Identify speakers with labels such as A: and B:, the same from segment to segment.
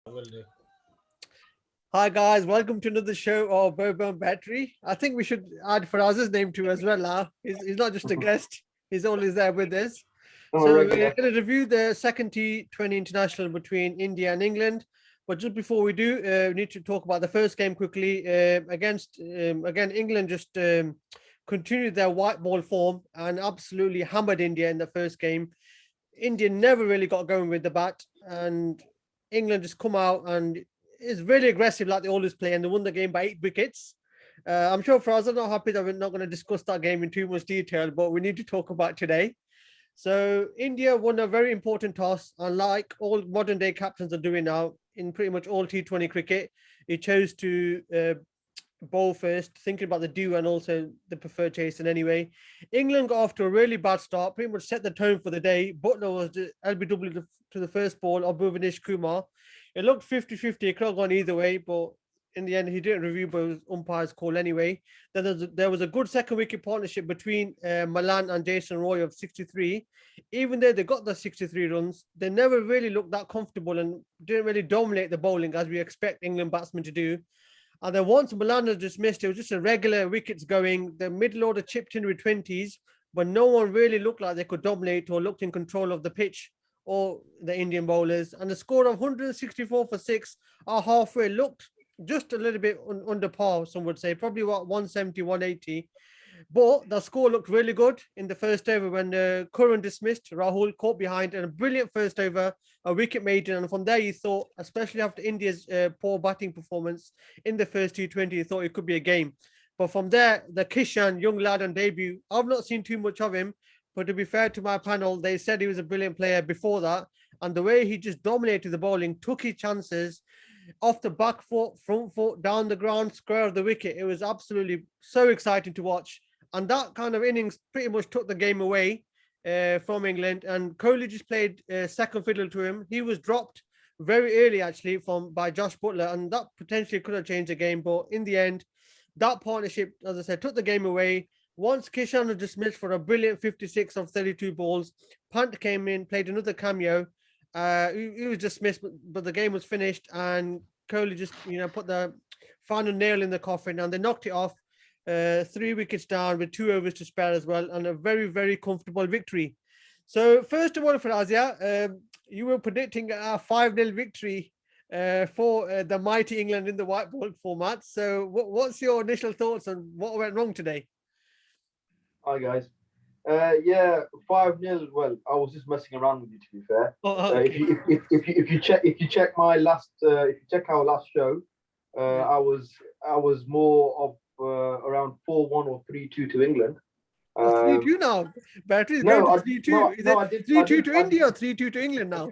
A: Will do.
B: Hi guys, welcome to another show of Bourbon Battery. I think we should add Faraz's name to as well now. He's not just a guest, he's always there with us.
C: I'm a
B: So we're
C: regular.
B: going to review the second T20 international between India and England. But just before we do, we need to talk about the first game quickly. Again, England just continued their white ball form and absolutely hammered India in the first game. India never really got going with the bat, and England just come out and is really aggressive like they always play, and they won the game by 8 wickets. I'm sure Faraz, I'm not happy that we're not going to discuss that game in too much detail, but we need to talk about today. So India won a very important toss, and like all modern day captains are doing now in pretty much all T20 cricket, he chose to bowl first, thinking about the do and also the preferred chasing anyway. England got off to a really bad start, pretty much set the tone for the day. Butler was the LBW to the first ball of Bhuvnesh Kumar. It looked 50-50, it could have gone either way, but in the end, he didn't review both umpire's call anyway. Then there was a good second wicket partnership between Malan and Jason Roy of 63. Even though they got the 63 runs, they never really looked that comfortable and didn't really dominate the bowling as we expect England batsmen to do. And then once Milan was dismissed, it was just a regular wickets going. The middle order chipped in with 20s, but no one really looked like they could dominate or looked in control of the pitch or the Indian bowlers. And the score of 164 for six, our halfway looked just a little bit under par, some would say, probably what 170, 180. But the score looked really good in the first over when Curran dismissed. Rahul caught behind and a brilliant first over, a wicket maiden. And from there, you thought, especially after India's poor batting performance in the first T20, you thought it could be a game. But from there, the Kishan, young lad on debut, I've not seen too much of him. But to be fair to my panel, they said he was a brilliant player before that. And the way he just dominated the bowling, took his chances off the back foot, front foot, down the ground, square of the wicket. It was absolutely so exciting to watch. And that kind of innings pretty much took the game away from England. And Kohli just played second fiddle to him. He was dropped very early, actually, from by Josh Butler, and that potentially could have changed the game. But in the end, that partnership, as I said, took the game away. Once Kishan was dismissed for a brilliant 56 of 32 balls, Pant came in, played another cameo. He was dismissed, but the game was finished, and Kohli just put the final nail in the coffin, and they knocked it off. 3 wickets down with 2 overs to spare as well, and a very, very comfortable victory. So, first of all, Farazia, you were predicting a 5-0 victory for the mighty England in the white ball format. So, what's your initial thoughts on what went wrong today?
C: Hi guys. Yeah, 5-0. Well, I was just messing around with you, to be fair.
B: Oh,
C: If
B: okay.
C: you check my last if you check our last show, I was more of around 4-1 or 3-2 to England.
B: Oh, 3-2
C: Um,
B: now. Battery is going
C: no,
B: to
C: I
B: 3-2.
C: no
B: Is
C: no
B: it
C: I did
B: 3-2 to India or 3-2 to England now?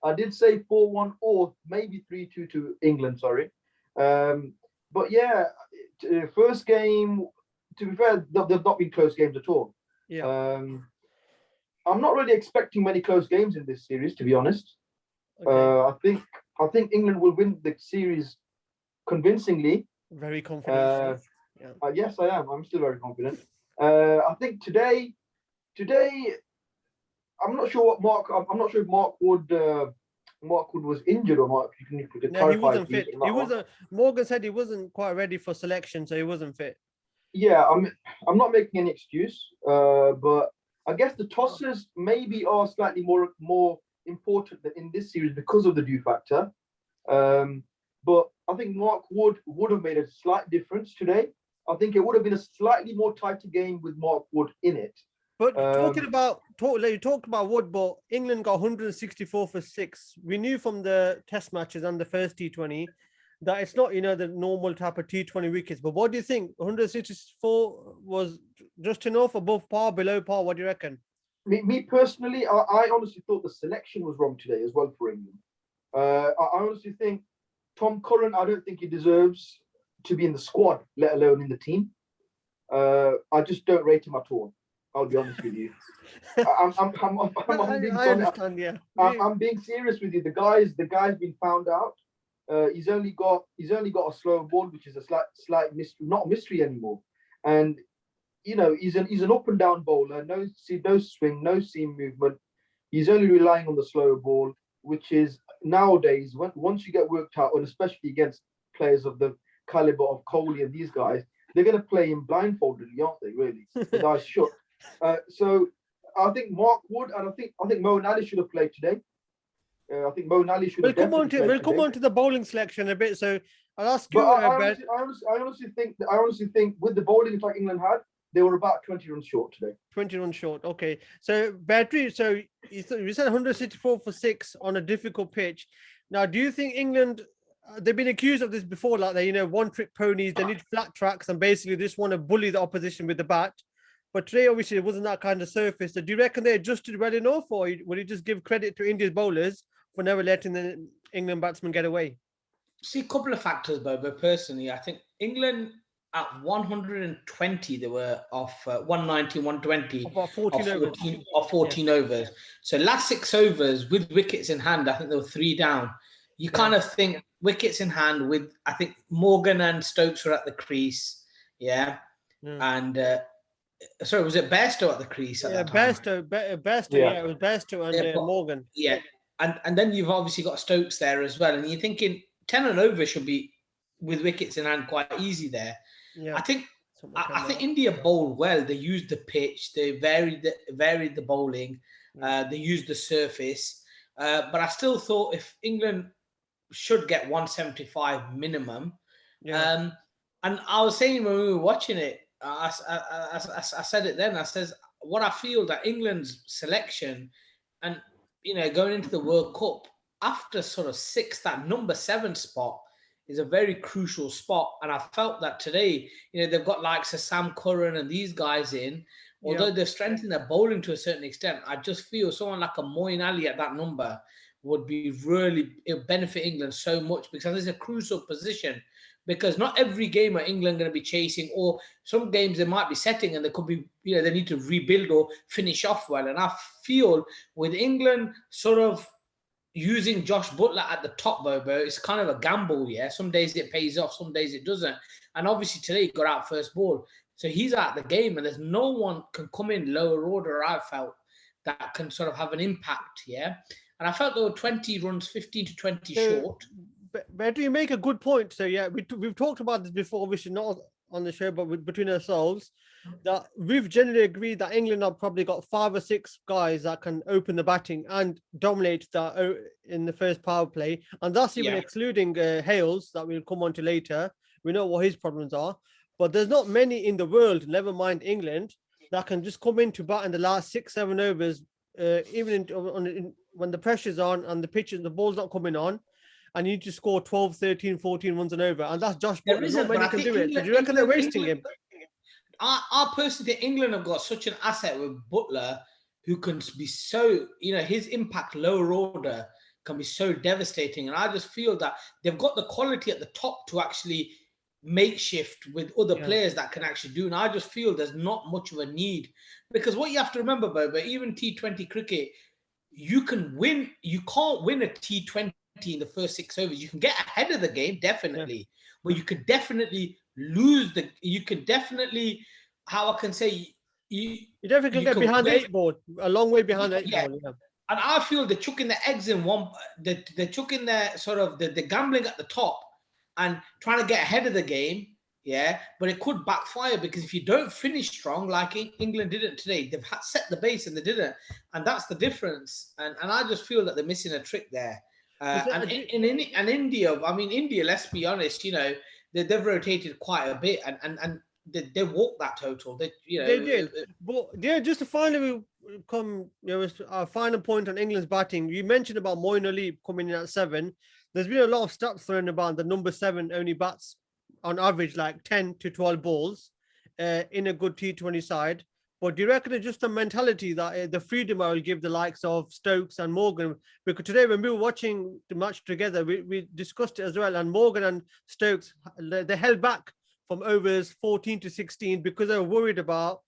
C: I did say 4-1 or maybe 3-2 to England. Sorry, um, but yeah, first game. To be fair, they've not been close games at all.
B: Yeah.
C: Um, I'm not really expecting many close games in this series, to be honest.
B: Okay.
C: I think England will win the series convincingly.
B: Very confident.
C: Uh,
B: Yes. Yeah.
C: yes, I am. I'm still very confident. I think today, I'm not sure what Mark. I'm not sure if Mark Wood was injured or not. If you can
B: No, he
C: clarify,
B: wasn't
C: please,
B: fit.
C: on
B: He
C: that one.
B: wasn't. Morgan said he wasn't quite ready for selection, so he wasn't fit.
C: Yeah, I'm not making any excuse, but I guess the tosses maybe are slightly more important in this series because of the due factor. Um, but I think Mark would have made a slight difference today. I think it would have been a slightly more tighter game with Mark Wood in it.
B: But
C: Um,
B: you talked about Wood, but England got 164 for six. We knew from the test matches and the first T20 that it's not the normal type of T20 wickets. But what do you think? 164 was just enough, above par, below par? What do you reckon?
C: me personally, I honestly thought the selection was wrong today as well for England. I honestly think Tom Curran, I don't think he deserves to be in the squad, let alone in the team. I just don't rate him at all. I'll be honest with you.
B: No,
C: I'm being
B: I
C: funny.
B: understand. Yeah.
C: I'm being serious with you. The guy's been found out. He's only got a slow ball, which is a slight mystery, not a mystery anymore. And he's an up and down bowler. No swing, no seam movement. He's only relying on the slow ball, which is nowadays, once you get worked out, and especially against players of the caliber of Kohli and these guys, they're going to play him blindfoldedly, aren't they? Really, with eyes shut. So I think Mark Wood, and I think Mo Nally should have played today. I think Mo Nally should have definitely played
B: We'll
C: today.
B: come on to the bowling selection a bit. So I'll ask you,
C: But I honestly think with the bowling attack England had, they were about 20 runs short today.
B: 20 runs short. Okay. So battery. So you said 164 for 6 on a difficult pitch. Now, do you think England? They've been accused of this before, like they, one-trick ponies. They need flat tracks and basically just want to bully the opposition with the bat. But today, obviously, it wasn't that kind of surface. So do you reckon they adjusted well enough, or would you just give credit to India's bowlers for never letting the England batsmen get away?
A: See, a couple of factors, Bobo. Personally, I think England at 120, they were off 190, 120
B: about 14
A: overs. So last 6 overs with wickets in hand, I think there were 3 down. You kind of think wickets in hand with, I think Morgan and Stokes were at the crease. Yeah. And sorry, was it Bairstow at the crease at that time?
B: Bairstow, it was Bairstow and Morgan.
A: Yeah. And then you've obviously got Stokes there as well. And you're thinking 10 and over should be with wickets in hand quite easy there. Yeah. I think India bowled well. They used the pitch. They varied the bowling. They used the surface. But I still thought if England should get 175 minimum. Yeah. And I was saying when we were watching it, I said it then. I says what I feel that England's selection and going into the World Cup after sort of 6, that number 7 spot is a very crucial spot. And I felt that today, they've got like Sam Curran and these guys in. Although they've strengthened their bowling to a certain extent, I just feel someone like a Moeen Ali at that number would be it'll benefit England so much because it's a crucial position. Because not every game are England going to be chasing, or some games they might be setting and they could be, they need to rebuild or finish off well. And I feel with England sort of using Josh Butler at the top, Bobo, it's kind of a gamble, yeah. Some days it pays off, some days it doesn't. And obviously today he got out first ball. So he's out the game and there's no one can come in lower order, I felt, that can sort of have an impact, yeah. And I felt there were 20 runs, 15 to 20 short.
B: But do you make a good point? So yeah, we've talked about this before, obviously not on the show, but between ourselves, that we've generally agreed that England have probably got 5 or 6 guys that can open the batting and dominate that in the first power play, and that's even excluding Hales that we'll come on to later. We know what his problems are, but there's not many in the world, never mind England, that can just come into bat in the last 6-7 overs, even when the pressure's on and the ball's not coming on. And you need to score 12, 13, 14 runs and over. And that's Josh Butler. Not many can do it. So do you reckon they're wasting him?
A: I personally think England have got such an asset with Butler who can be so, his impact lower order can be so devastating. And I just feel that they've got the quality at the top to actually makeshift with other players that can actually do. And I just feel there's not much of a need. Because what you have to remember, Bobo, even T20 cricket, you can't win a T20 in the first 6 overs. You can get ahead of the game, definitely, but you could definitely lose you could definitely, how I can say, you
B: definitely can get behind the 8 ball, a long way behind the 8 ball. Yeah.
A: And I feel they're chucking the eggs in one, they're chucking their sort of the gambling at the top and trying to get ahead of the game. Yeah, but it could backfire because if you don't finish strong, like England didn't today, they've set the base and they didn't, and that's the difference. And I just feel that they're missing a trick there. And India, India, let's be honest, they've rotated quite a bit and they walked that total. They
B: did. But just to finally come, our final point on England's batting. You mentioned about Moeen Ali coming in at 7. There's been a lot of stats thrown about the number 7 only bats on average like 10 to 12 balls in a good T20 side. But do you reckon it's just a mentality that the freedom I will give the likes of Stokes and Morgan? Because today when we were watching the match together, we discussed it as well. And Morgan and Stokes, they held back from overs 14 to 16 because they were worried about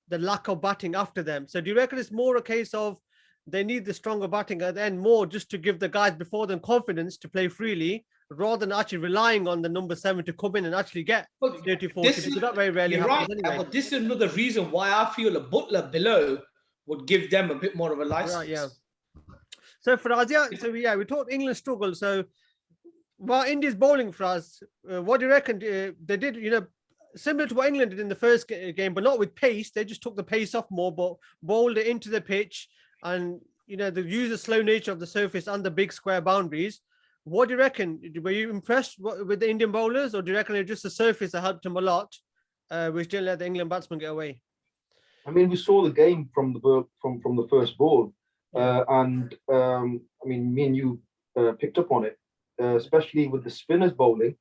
B: the lack of batting after them. So do you reckon it's more a case of they need the stronger batting at the end more just to give the guys before them confidence to play freely, rather than actually relying on the number 7 to come in and actually get 30, 40, because that very rarely happens anyway.
A: But this is another reason why I feel a Butler below would give them a bit more of a license.
B: Right, yeah. So for us, we talked England struggle. So while India's bowling for us, what do you reckon? They did, similar to what England did in the first game, but not with pace. They just took the pace off more, but bowled it into the pitch, and they use the slow nature of the surface and the big square boundaries. What do you reckon? Were you impressed with the Indian bowlers, or do you reckon it was just the surface that helped them a lot, which didn't let the England batsmen get away?
C: I mean, we saw the game from the first ball, and I mean, me and you picked up on it, especially with the spinners bowling.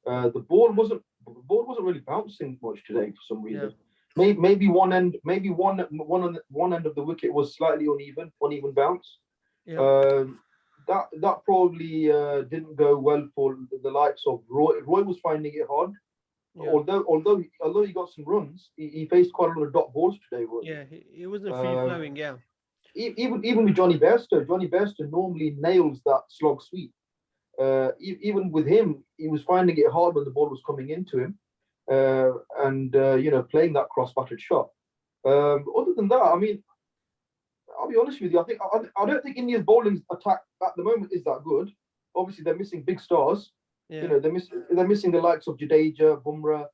C: The ball wasn't really bouncing much today for some reason. Yeah. Maybe one end of the wicket was slightly uneven bounce. Yeah. That probably didn't go well for the likes of Roy. Roy was finding it hard. Yeah. Although he got some runs, he faced quite a lot of dot balls today.
B: Yeah, he wasn't free flowing. Yeah.
C: Even with Johnny Bairstow normally nails that slog sweep. Even with him, he was finding it hard when the ball was coming into him, and playing that cross-batted shot. Other than that, I mean, I'll be honest with you. I don't think India's bowling attack at the moment is that good. Obviously, they're missing big stars. Yeah. They're missing the likes of Jadeja, Bumrah,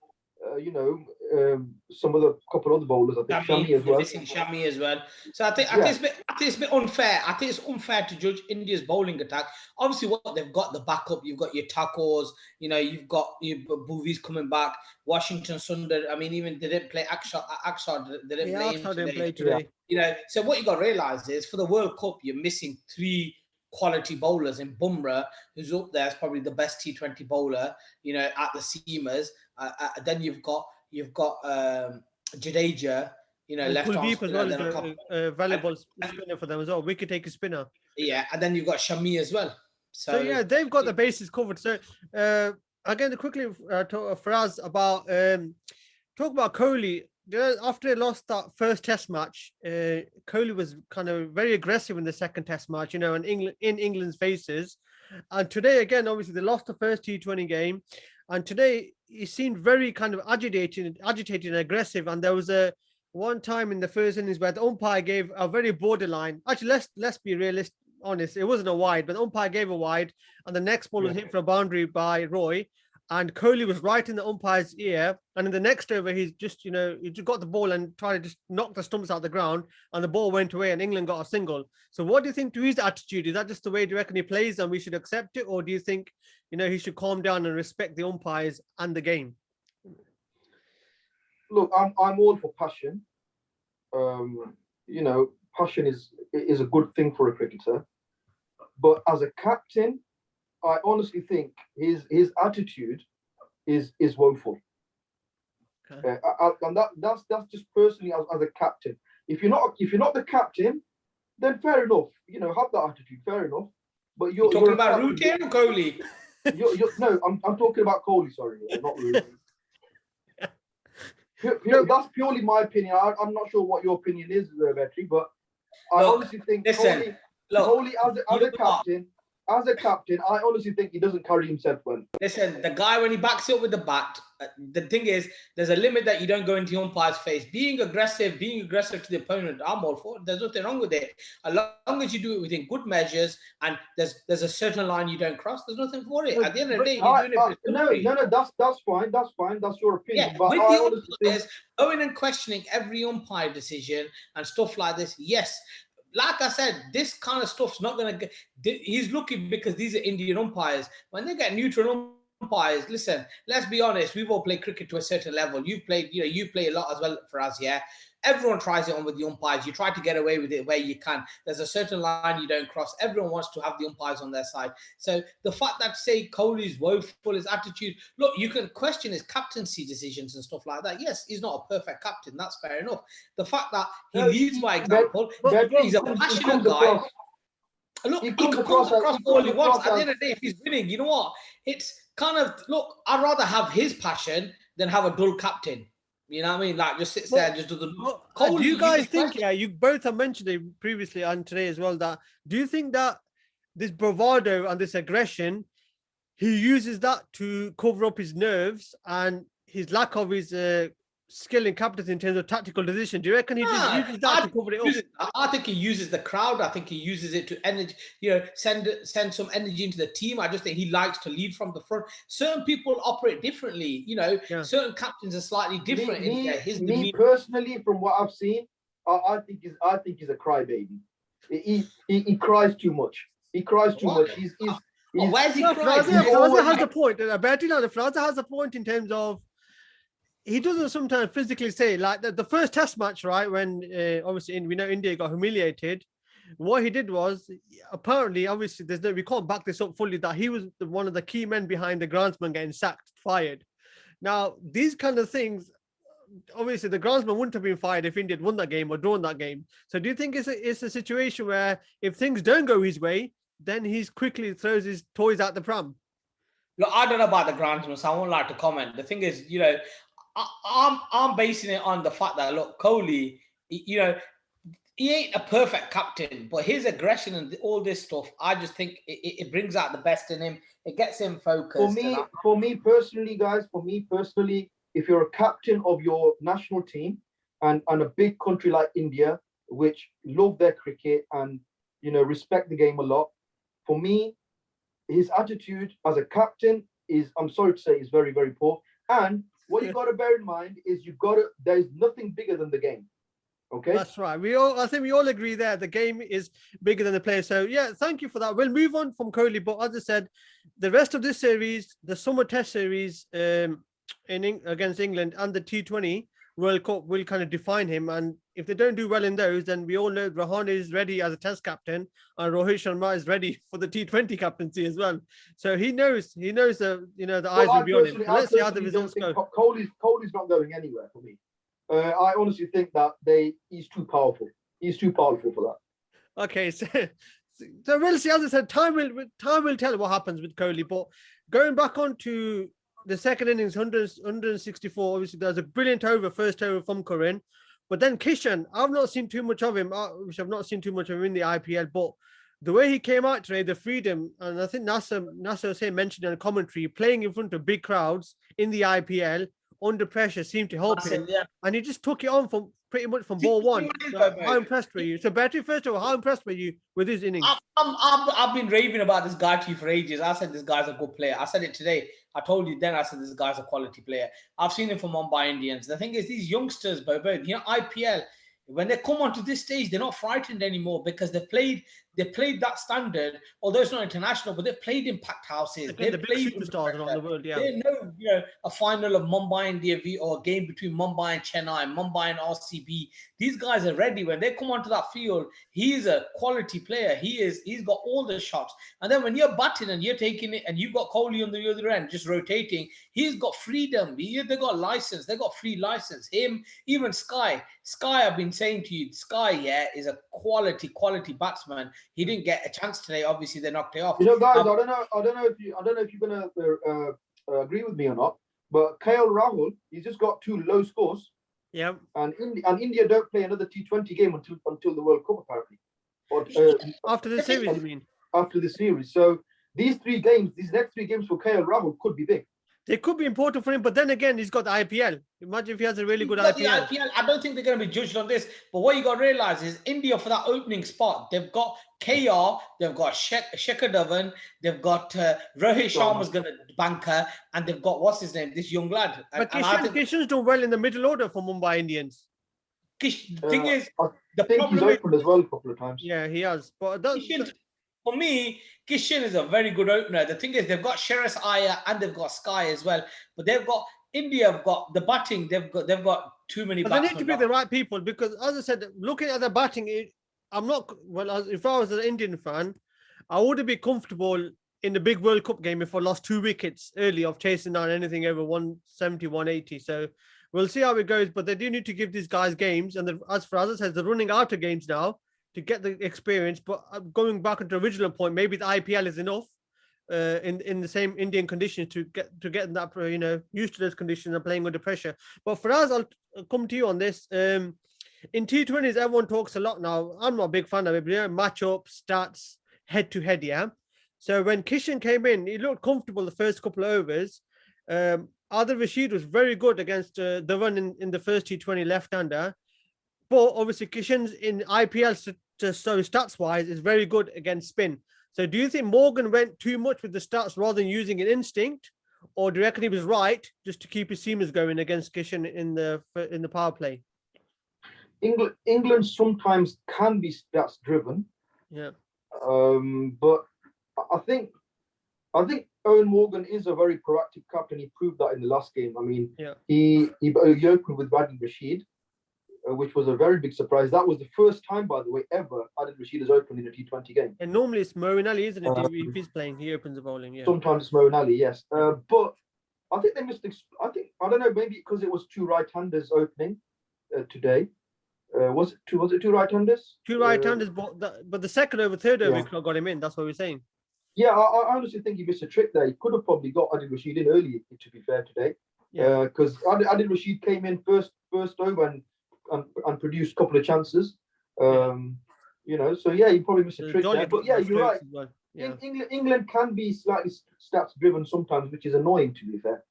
C: couple other bowlers. I think Shami as well.
A: Missing Shami as well. So I think it's a bit unfair. I think it's unfair to judge India's bowling attack. Obviously, what they've got the backup. You've got your Thakors. You've got Bhuvi's coming back. Washington Sundar. I mean, even they didn't play Akshar. They didn't play today. So what you got to realize is for the World Cup, you're missing 3 quality bowlers in Bumrah, who's up there as probably the best T20 bowler, at the seamers. Then you've got Jadeja, left
B: Kuldeep as well is a valuable spinner for them as well. Wicket taker spinner.
A: Yeah, and then you've got Shami as well.
B: So yeah, they've got the bases covered. So again, quickly for us about talk about Kohli. After they lost that first Test match, Kohli was kind of very aggressive in the second Test match, in England's faces. And today, again, obviously, they lost the first T20 game. And today, he seemed very kind of agitated and aggressive. And there was one time in the first innings where the umpire gave a very borderline. Actually, let's be honest. It wasn't a wide, but the umpire gave a wide. And the next ball was hit for a boundary by Roy. And Kohli was right in the umpire's ear. And in the next over, he just got the ball and tried to just knock the stumps out the ground. And the ball went away and England got a single. So what do you think to his attitude? Is that just the way, do you reckon he plays and we should accept it? Or do you think, he should calm down and respect the umpires and the game?
C: Look, I'm all for passion. Passion is a good thing for a cricketer. But as a captain, I honestly think his attitude is woeful. Okay. And that's just personally as a captain. If you're not the captain, then fair enough. Have that attitude. Fair enough. But you're
A: talking about Root or Kohli?
C: No, I'm talking about Kohli. Sorry, not Root. That's purely my opinion. I'm not sure what your opinion is, Vetri, but I honestly think Kohli as a captain. As a captain, I honestly think he doesn't carry himself well.
A: Listen, the guy, when he backs it up with the bat, the thing is, there's a limit that you don't go into the umpire's face. Being aggressive to the opponent, I'm all for it. There's nothing wrong with it. As long as you do it within good measures and there's a certain line you don't cross, there's nothing for it. At the end of the day, you're doing it.
C: No, that's fine. That's your opinion.
A: Yeah, but with the umpires, going and questioning every umpire decision and stuff like this, yes. Like I said, this kind of stuff's not going to get... He's looking because these are Indian umpires. When they get neutral umpires, listen, let's be honest, we've all played cricket to a certain level. You play a lot as well for us, yeah? Everyone tries it on with the umpires. You try to get away with it where you can. There's a certain line you don't cross. Everyone wants to have the umpires on their side. So the fact that, say, Kohli's woeful, his attitude, look, you can question his captaincy decisions and stuff like that. Yes, he's not a perfect captain. That's fair enough. The fact that he leads by example, he's a passionate guy. Look, he can come across all he wants. At the end of the day, if he's winning, you know what? It's kind of, look, I'd rather have his passion than have a dull captain. You know what I mean? Like, just sits there and just do the...
B: Do you guys think, you both have mentioned it previously and today as well, that do you think that this bravado and this aggression, he uses that to cover up his nerves and his lack of his skill in captains in terms of tactical decision? Do you reckon he just uses that to cover it up?
A: I think he uses the crowd. I think he uses it to energy, send some energy into the team. I just think he likes to lead from the front. Certain people operate differently. Certain captains are slightly different
C: me personally, from what I've seen, I think he's a crybaby. He cries too much. He cries too much.
A: Where's he crying?
B: Fraser has a point. Fraser has a point in terms of he doesn't sometimes physically say, like the first test match, right? When obviously we know India got humiliated. What he did was, apparently, obviously, we can't back this up fully, that he was one of the key men behind the groundsman getting sacked, fired. Now, these kind of things, obviously, the groundsman wouldn't have been fired if India had won that game or drawn that game. So do you think it's a situation where if things don't go his way, then he quickly throws his toys out the pram?
A: Look, I don't know about the groundsman, so I won't like to comment. The thing is, I'm basing it on the fact that, look, Kohli, he ain't a perfect captain, but his aggression and all this stuff, I just think it brings out the best in him. It gets him focused.
C: For me personally, guys, if you're a captain of your national team and a big country like India, which love their cricket and respect the game a lot, for me, his attitude as a captain is, I'm sorry to say, is very, very poor. And what you got to bear in mind is there's nothing bigger than the game. Okay,
B: that's right. I think we all agree there. The game is bigger than the player. So yeah, thank you for that. We'll move on from Kohli, but as I said, the rest of this series, the summer test series against England and the T20 World Cup will kind of define him. And if they don't do well in those, then we all know Rahane is ready as a test captain and Rohit Sharma is ready for the T20 captaincy as well. So he knows the eyes will be on him. So let's see how the results go.
C: Kohli's not going anywhere for me. I honestly think that he's too powerful. He's too powerful for that.
B: Okay, so we'll see. As I said, time will tell what happens with Kohli. But going back on to the second innings, 164. Obviously, there's a brilliant first over from Curran. But then Kishan, I've not seen too much of him. I've not seen too much of him in the IPL. But the way he came out today, the freedom, and I think Nasser mentioned in a commentary, playing in front of big crowds in the IPL under pressure seemed to help him. Yeah. And he just took it on from pretty much from ball one. How impressed were you? So, Battery, first of all, how impressed were you with his innings?
A: I've been raving about this guy to you for ages. I said this guy's a good player. I said it today. I told you then, I said this guy's a quality player. I've seen him for Mumbai Indians. The thing is, these youngsters, IPL, when they come onto this stage, they're not frightened anymore because they played that standard, although it's not international, but they've played in packed houses. They've played
B: superstars around the world, yeah.
A: They know, a final of Mumbai and DFV or a game between Mumbai and Chennai, Mumbai and RCB. These guys are ready. When they come onto that field, he's a quality player. He's got all the shots. And then when you're batting and you're taking it and you've got Kohli on the other end, just rotating, he's got freedom. They got license. They got free license. Him, even Sky, I've been saying to you, Sky, is a quality batsman. He didn't get a chance today. Obviously, they knocked it off.
C: Guys, I don't know if you're gonna agree with me or not, but KL Rahul, he's just got 2 low scores.
B: Yeah.
C: And India don't play another T20 game until the World Cup apparently. Or,
B: after the series, you mean?
C: After the series. So these next 3 games for KL Rahul could be big.
B: They could be important for him, but then again, he's got the IPL. Imagine if he has a really good IPL.
A: I don't think they're going to be judged on this. But what you got to realize is India, for that opening spot, they've got KR, they've got Shekhar Dhawan, they've got Rohit Sharma's going to banker, and they've got, what's his name, this young lad.
B: But Kishan's done well in the middle order for Mumbai Indians.
A: The thing is,
C: I think he's opened as well a couple of times.
B: Yeah, he has. But
A: for me, Kishan is a very good opener. The thing is, they've got Shreyas Iyer and they've got Sky as well. But India have got the batting. They've got too many.
B: But they need to be the right people because, as I said, looking at the batting, if I was an Indian fan, I wouldn't be comfortable in the big World Cup game if I lost 2 wickets early of chasing down anything over 170, 180. So we'll see how it goes. But they do need to give these guys games. And as I said, they're running out of games now to get the experience. But going back to the original point, maybe the IPL is enough in the same Indian conditions to get that used to those conditions and playing under pressure. But for us, I'll come to you on this. In T20s, everyone talks a lot now. I'm not a big fan of it, but matchups, stats, head to head, yeah. So when Kishan came in, he looked comfortable the first couple of overs. Adil Rashid was very good against the one in the first T20 left-hander. But obviously, Kishan's in IPL, so stats-wise, is very good against spin. So do you think Morgan went too much with the stats rather than using an instinct? Or do you reckon he was right just to keep his seamers going against Kishan in the power play?
C: England sometimes can be stats driven.
B: Yeah.
C: But I think Owen Morgan is a very proactive captain. He proved that in the last game. I mean, he opened with Adil Rashid, which was a very big surprise. That was the first time, by the way, ever Adil Rashid has opened in a T20 game.
B: And normally it's Moeen Ali, isn't it? If he's playing, he opens the bowling. Yeah.
C: Sometimes it's Moeen Ali, yes. But I think they missed. I don't know. Maybe because it was two right-handers opening today. Was it two right-handers?
B: Two right-handers, but the second over, third over, got him in. That's what we're saying.
C: Yeah, I honestly think he missed a trick there. He could have probably got Adil Rashid in early, to be fair, today. Because Adil Rashid came in first over and produced a couple of chances. You know, so yeah, he probably missed a trick there. But yeah, you're right. Well. Yeah. England can be slightly stats driven sometimes, which is annoying, to be fair.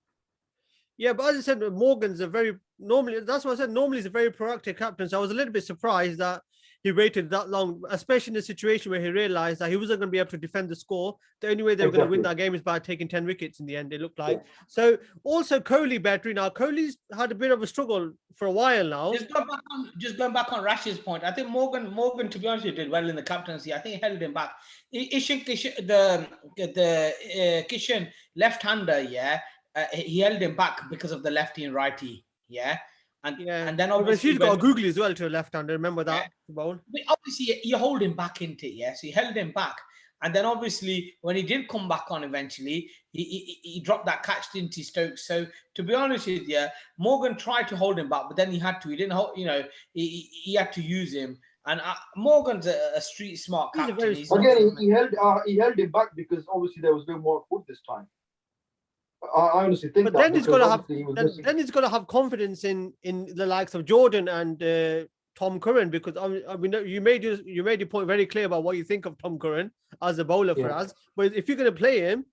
B: Yeah, but as I said, Morgan's that's what I said, normally he's a very proactive captain. So I was a little bit surprised that he waited that long, especially in a situation where he realized that he wasn't going to be able to defend the score. The only way they were going to win that game is by taking 10 wickets in the end, it looked like. Yeah. So also Kohli battery. Now, Kohli's had a bit of a struggle for a while now.
A: Just going back on Rashid's point, I think Morgan, to be honest, did well in the captaincy. I think he held him back. The Kishan left-hander, he held him back because of the lefty and righty, and then obviously
B: he's got a googly as well to a left-hander. Remember that bowl?
A: But obviously, you hold him back into it, so he held him back, and then obviously when he did come back on eventually, he dropped that catch into Stokes. So to be honest with you, Morgan tried to hold him back, but then he had to. He didn't hold. He had to use him. And Morgan's a street smart captain.
C: He held him back because obviously there was no more foot this time. I honestly think.
B: But then he's got to have confidence in the likes of Jordan and Tom Curran, because I mean you made your point very clear about what you think of Tom Curran as a bowler for us. But if you're going to play him,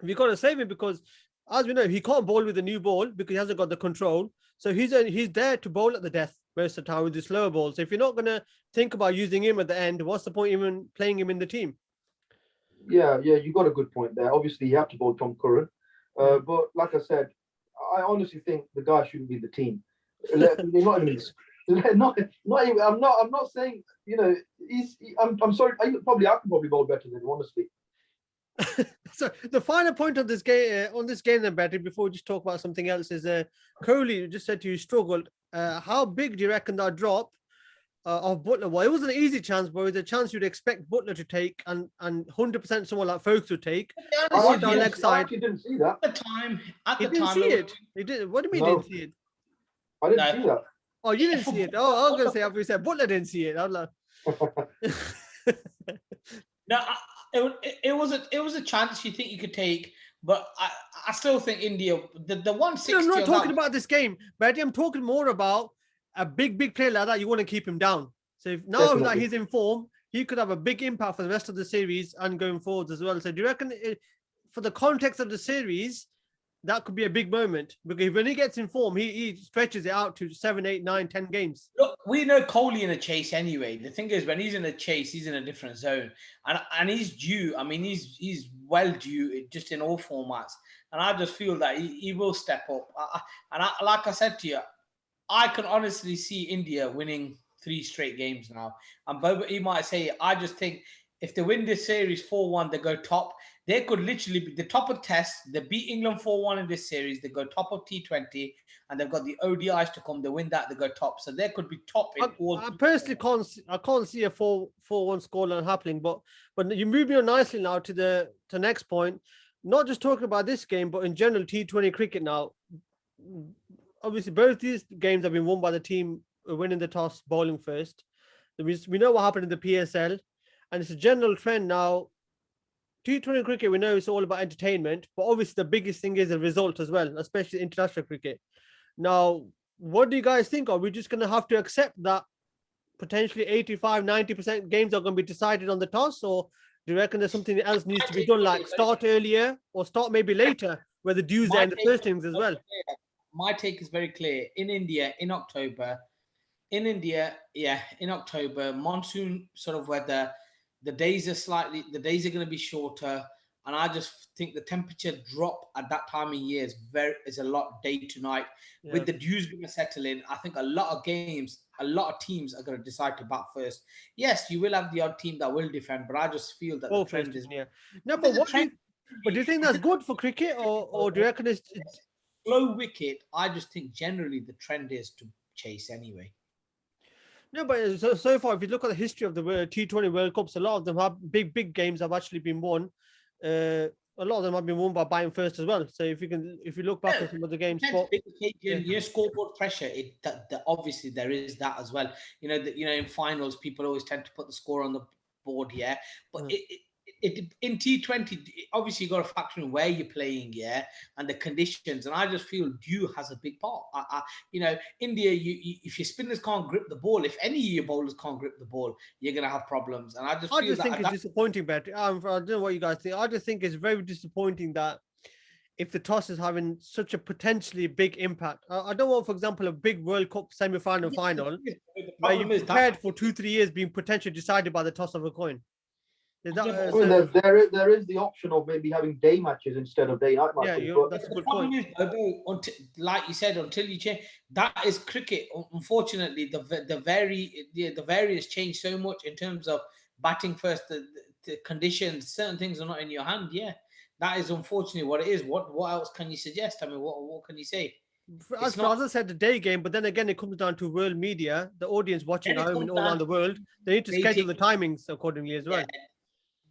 B: you've got to save him, because as we know, he can't bowl with a new ball because he hasn't got the control. So he's there to bowl at the death most of the time with the slower ball. So if you're not going to think about using him at the end, what's the point even playing him in the team?
C: Yeah, you got a good point there. Obviously, you have to bowl Tom Curran. But like I said, I honestly think the guy shouldn't be the team. I'm not saying, I'm sorry. I can probably bowl better than him, honestly.
B: So the final point of this game, then, Batty, before we just talk about something else, is Kohli just said you struggled. How big do you reckon that drop of Butler? Well, it wasn't an easy chance, but it was a chance you'd expect Butler to take, and 100% someone like Folks would take.
C: I actually didn't see that.
A: At the time.
B: He didn't see it. He did. What do you mean didn't see it?
C: I didn't see that.
B: Oh, you didn't see it? Oh, I was going to say, after you said Butler didn't see it. I'm like...
A: No, it was a chance you think you could take, but I still think India, the 160.
B: No, I'm not talking about this game, but I'm talking more about a big player like that. You want to keep him down. So if now that he's in form, he could have a big impact for the rest of the series and going forwards as well. So do you reckon, for the context of the series, that could be a big moment? Because when he gets in form, he stretches it out to 7, 8, 9, 10 games.
A: Look, we know Kohli in a chase anyway. The thing is, when he's in a chase, he's in a different zone, and he's due. I mean, he's well due just in all formats. And I just feel that he will step up. Like I said to you, I can honestly see India winning 3 straight games now. And Boba, he might say, I just think if they win this series 4-1, they go top. They could literally be the top of Test. They beat England 4-1 in this series. They go top of T20, and they've got the ODIs to come. They win that, they go top. So they could be top in all.
B: I personally can't see a 4-1 scoreline happening. But you move me on nicely now to the next point. Not just talking about this game, but in general T20 cricket now. Obviously, both these games have been won by the team winning the toss, bowling first. We know what happened in the PSL, and it's a general trend now. T20 cricket, we know it's all about entertainment, but obviously the biggest thing is the result as well, especially international cricket. Now, what do you guys think? Are we just going to have to accept that potentially 85-90% games are going to be decided on the toss, or do you reckon there's something else needs to be done, like start earlier or start maybe later where the dews are in the first innings as well.
A: My take is very clear. In India, in October, in October, monsoon sort of weather, the days are going to be shorter. And I just think the temperature drop at that time of year is a lot day to night. Yeah. With the dews going to settle in, I think a lot of teams are going to decide to bat first. Yes, you will have the odd team that will defend, but I just feel that the trend is...
B: Yeah. No, but do you think that's good for cricket, or do you reckon it's
A: slow wicket? I just think generally the trend is to chase anyway.
B: No, but so far, if you look at the history of the T20 World Cups, a lot of them have big games have actually been won. A lot of them have been won by batting first as well. So if you look back at some of the games,
A: your scoreboard pressure, obviously there is that as well. In finals, people always tend to put the score on the board, but in T20, obviously you got to factor in where you're playing, and the conditions. And I just feel dew has a big part. India, if your spinners can't grip the ball, if any of your bowlers can't grip the ball, you're gonna have problems. And I just
B: think it's disappointing, but I don't know what you guys think. I just think it's very disappointing that if the toss is having such a potentially big impact. I don't want, for example, a big World Cup semi-final final where you're prepared for 2-3 years being potentially decided by the toss of a coin.
C: There is the option of maybe having day matches instead of day night matches.
B: Yeah, that's a good point.
A: Like you said, until you change, that is cricket. Unfortunately, the various change so much in terms of batting first, the conditions, certain things are not in your hand. Yeah, that is unfortunately what it is. What else can you suggest? I mean, what can you say?
B: As I said, the day game, but then again, it comes down to world media, the audience watching at home and all around the world. They need to schedule the timings accordingly as well.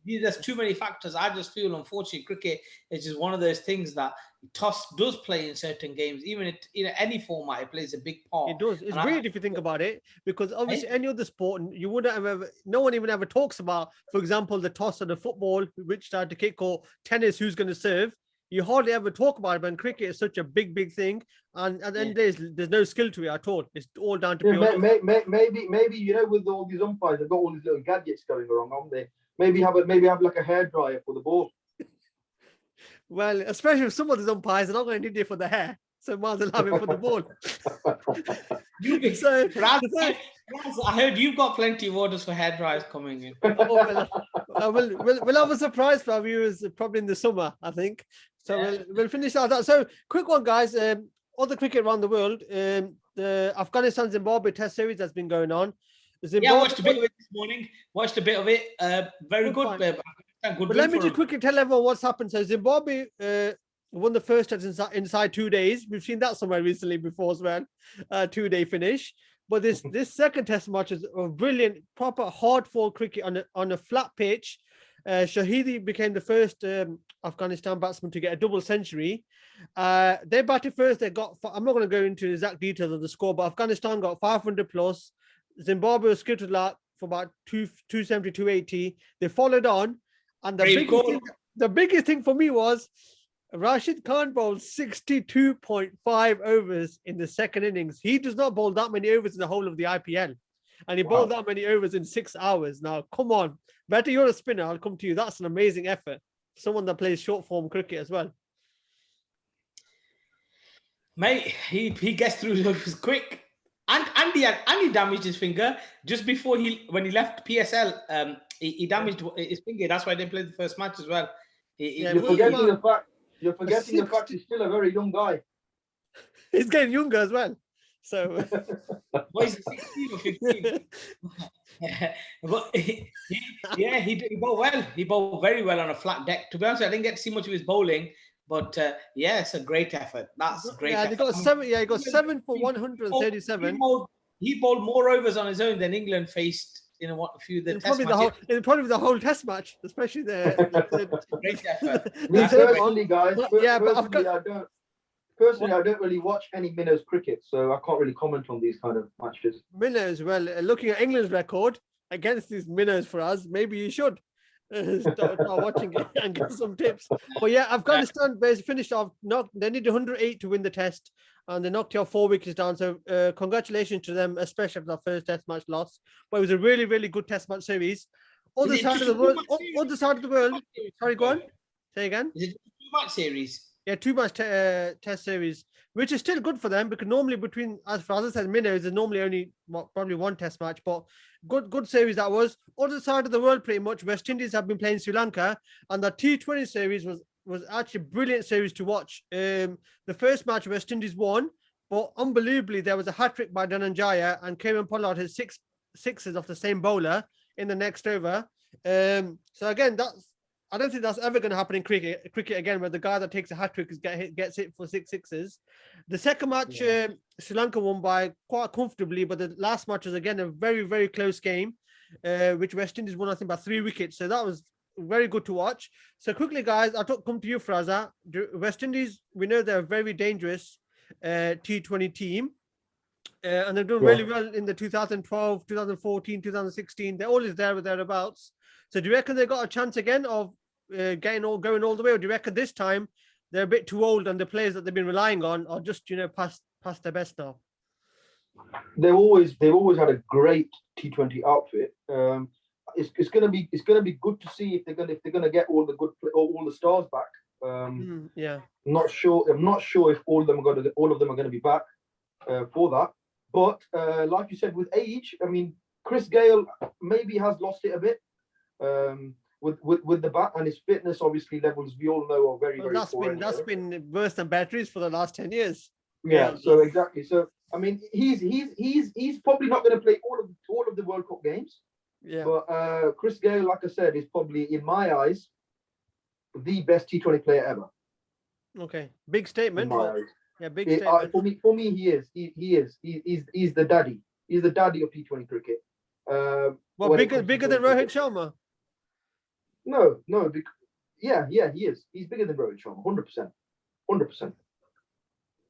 A: There's too many factors. I just feel, unfortunately, cricket is just one of those things that toss does play in certain games. Even in any format, it plays a big part.
B: It does. It's weird if you think about it, because obviously any other sport, you wouldn't have ever. No one even ever talks about, for example, the toss of the football, which started to kick, or tennis, who's going to serve. You hardly ever talk about it, but in cricket, it's such a big thing. And at the end of the day, there's no skill to it at all. It's all down to pure.
C: Maybe with all these umpires, they've got all these little gadgets going wrong, haven't they? Maybe have like a hairdryer for the ball.
B: Well, especially if some of these umpires are not going to need it for the hair, so might as well have it for the ball.
A: I heard you've got plenty of orders for hairdryers coming in.
B: We'll have a surprise for our viewers probably in the summer, I think. So we'll finish that. So quick one, guys. Other cricket around the world. The Afghanistan Zimbabwe Test series has been going on.
A: I watched a bit of it this morning. Very good.
B: But let me just quickly tell everyone what's happened. So Zimbabwe won the first test inside 2 days. We've seen that somewhere recently before as well. 2-day finish. But this second test match is a brilliant, proper hard-fought cricket on a flat pitch. Shahidi became the first Afghanistan batsman to get a double century. They batted first. I'm not going to go into the exact details of the score, but Afghanistan got 500 plus. Zimbabwe was skittled out for about 270, 280. They followed on, and the biggest thing for me was Rashid Khan bowled 62.5 overs in the second innings. He does not bowl that many overs in the whole of the IPL, and he bowled that many overs in 6 hours. Now, come on, better you're a spinner. I'll come to you. That's an amazing effort. Someone that plays short form cricket as well.
A: Mate, he gets through those quick. And Andy damaged his finger just before when he left PSL. He damaged his finger. That's why they played the first match as well.
C: You're forgetting the fact he's still a very young guy.
B: He's getting younger as well. So,
A: he's 16 or 15. But he bowled well. He bowled very well on a flat deck. To be honest, I didn't get to see much of his bowling. But it's a great effort. That's a great.
B: Yeah, he got 7. Yeah, he got 7 for 137.
A: He bowled more overs on his own than England faced in a few of the test matches.
B: Probably the whole test match, especially the
A: great effort.
C: Personally, guys. I don't really watch any minnows cricket, so I can't really comment on these kind of matches.
B: Minnows. Well, looking at England's record against these minnows for us, maybe you should. Start watching it and get some tips. But Afghanistan finished off. They need 108 to win the test, and they knocked out 4 wickets down. So congratulations to them, especially for that first test match loss. But it was a really, really good test match series. Other side of the world. Sorry, go on. Say again.
A: Is it a 2-match series?
B: Yeah, 2 match test series, which is still good for them because normally between, as far as I said, minnows, there's normally only probably one test match, but good series that was. Other side of the world, pretty much, West Indies have been playing Sri Lanka, and the T20 series was actually a brilliant series to watch. The first match, West Indies won, but unbelievably, there was a hat trick by Dhananjaya, and Kevin Pollard his sixes off the same bowler in the next over. So again, I don't think that's ever going to happen in cricket again, where the guy that takes a hat trick gets hit for six sixes. The second match, Sri Lanka won by quite comfortably, but the last match was again a very, very close game, which West Indies won, I think, by 3 wickets. So that was very good to watch. So quickly, guys, I'll come to you, Fraza. West Indies, we know they're a very dangerous T20 team. And they've done really well in the 2012, 2014, 2016. They're always there or thereabouts. So do you reckon they got a chance again of going all the way, or do you reckon this time they're a bit too old and the players that they've been relying on are just past their best now?
C: They've always had a great T20 outfit. It's gonna be good to see if they're gonna get all the stars back.
B: Yeah,
C: I'm not sure if all of them are gonna be back for that. But like you said, with age, I mean, Chris Gayle maybe has lost it a bit. With the bat, and his fitness obviously levels we all know are very poor.
B: That's been worse than batteries for the last 10 years.
C: Yeah, so exactly. So I mean, he's probably not going to play all of the World Cup games.
B: Yeah.
C: But Chris Gayle, like I said, is probably in my eyes the best T20 player ever.
B: Okay, big statement. Yeah, big
C: statement. For me, he is. He's the daddy. He's the daddy of T20 cricket.
B: Well, bigger than Rohit Sharma.
C: No. Yeah, he is. He's bigger than Rohit Sharma, 100%.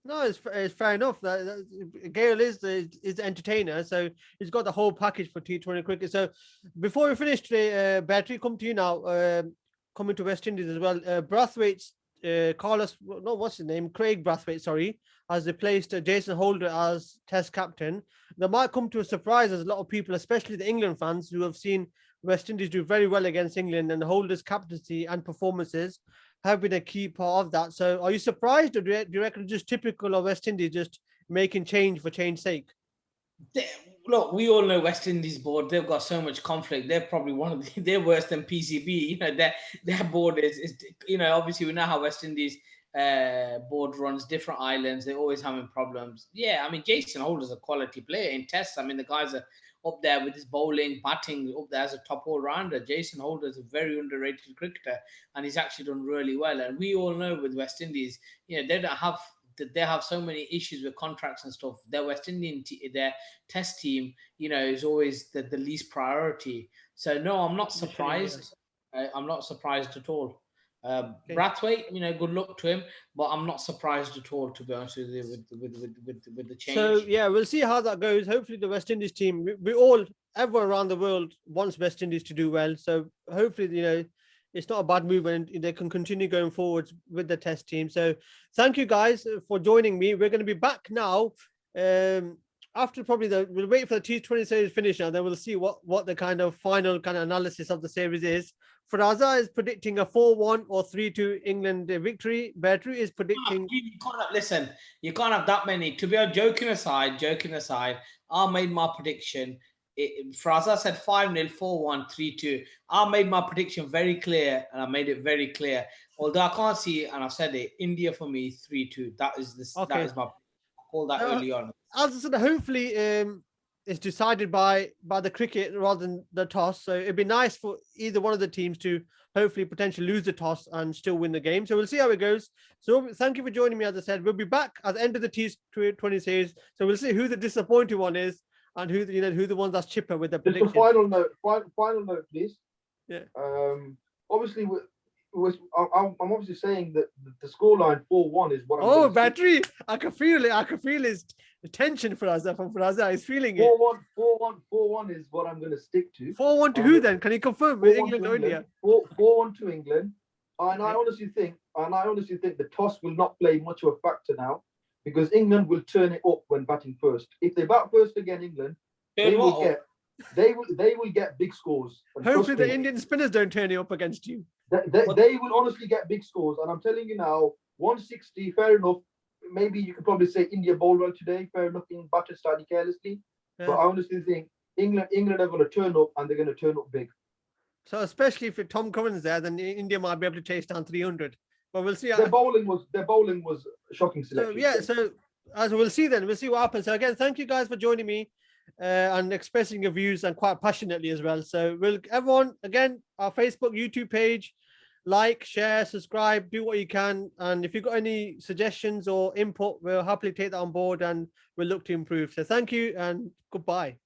B: No, it's fair enough. Gayle is the entertainer, so he's got the whole package for T20 cricket. So before we finish today, Battery, come to you now. Coming to West Indies as well. Brathwaite's Craig Brathwaite, sorry, has replaced Jason Holder as Test captain. That might come to a surprise as a lot of people, especially the England fans, who have seen West Indies do very well against England, and Holder's captaincy and performances have been a key part of that. So are you surprised, or do you reckon just typical of West Indies just making change for change's sake?
A: Look, we all know West Indies board. They've got so much conflict. They're probably they're worse than PCB. Their board is obviously we know how West Indies board runs, different islands. They're always having problems. Yeah, I mean, Jason Holder's a quality player in tests. I mean, the guys are up there with his bowling, batting, up there as a top all-rounder. Jason Holder is a very underrated cricketer, and he's actually done really well. And we all know with West Indies, they have so many issues with contracts and stuff. Their West Indian their test team, is always the least priority. So no, I'm not surprised. I'm not surprised at all. Brathwaite, good luck to him, but I'm not surprised at all, to be honest with you, with the change.
B: So yeah, we'll see how that goes. Hopefully the West Indies team, we all, everyone around the world wants West Indies to do well. So hopefully, it's not a bad move and they can continue going forward with the test team. So thank you guys for joining me. We're going to be back now. After probably we'll wait for the T20 series finish now, then we'll see what the kind of final kind of analysis of the series is. Faraza is predicting a 4-1 or 3-2 England victory. Battery is predicting.
A: Listen, you can't have that many. To be honest, joking aside, I made my prediction. Faraza said 5-0, 4-1, 3-2. I made my prediction very clear, and I made it very clear. Although I can't see it, and I said it, India for me 3-2. That is
B: okay.
A: That is my call that early on.
B: As I said, hopefully it's decided by the cricket rather than the toss. So it'd be nice for either one of the teams to hopefully potentially lose the toss and still win the game. So we'll see how it goes. So thank you for joining me. As I said, we'll be back at the end of the T20 series. So we'll see who the disappointing one is and who the one that's chipper with the prediction.
C: Just a final note, please.
B: Yeah.
C: Obviously, I'm obviously saying that the scoreline 4-1 is what I'm.
B: Oh, Battery! I can feel it. I can feel his tension for Faraza. He's feeling it.
C: 4-1 is what I'm going to stick to.
B: 4-1 to who then? Can you confirm with England or India?
C: 4-1 to England. And I honestly think the toss will not play much of a factor now, because England will turn it up when batting first. If they bat first again, England, they will get they will get big scores.
B: Hopefully the Indian spinners don't turn it up against you.
C: They will honestly get big scores, and I'm telling you now, 160, fair enough. Maybe you could probably say India bowled well today, fair enough, in batted slightly carelessly. Yeah. But I honestly think England are going to turn up, and they're going to turn up big.
B: So especially if Tom Curran's there, then India might be able to chase down 300. But we'll see.
C: Their bowling was a shocking selection.
B: So as we'll see then, we'll see what happens. So again, thank you guys for joining me and expressing your views, and quite passionately as well. So everyone, again, our Facebook, YouTube page, like, share, subscribe, do what you can. And if you've got any suggestions or input, we'll happily take that on board and we'll look to improve. So thank you and goodbye.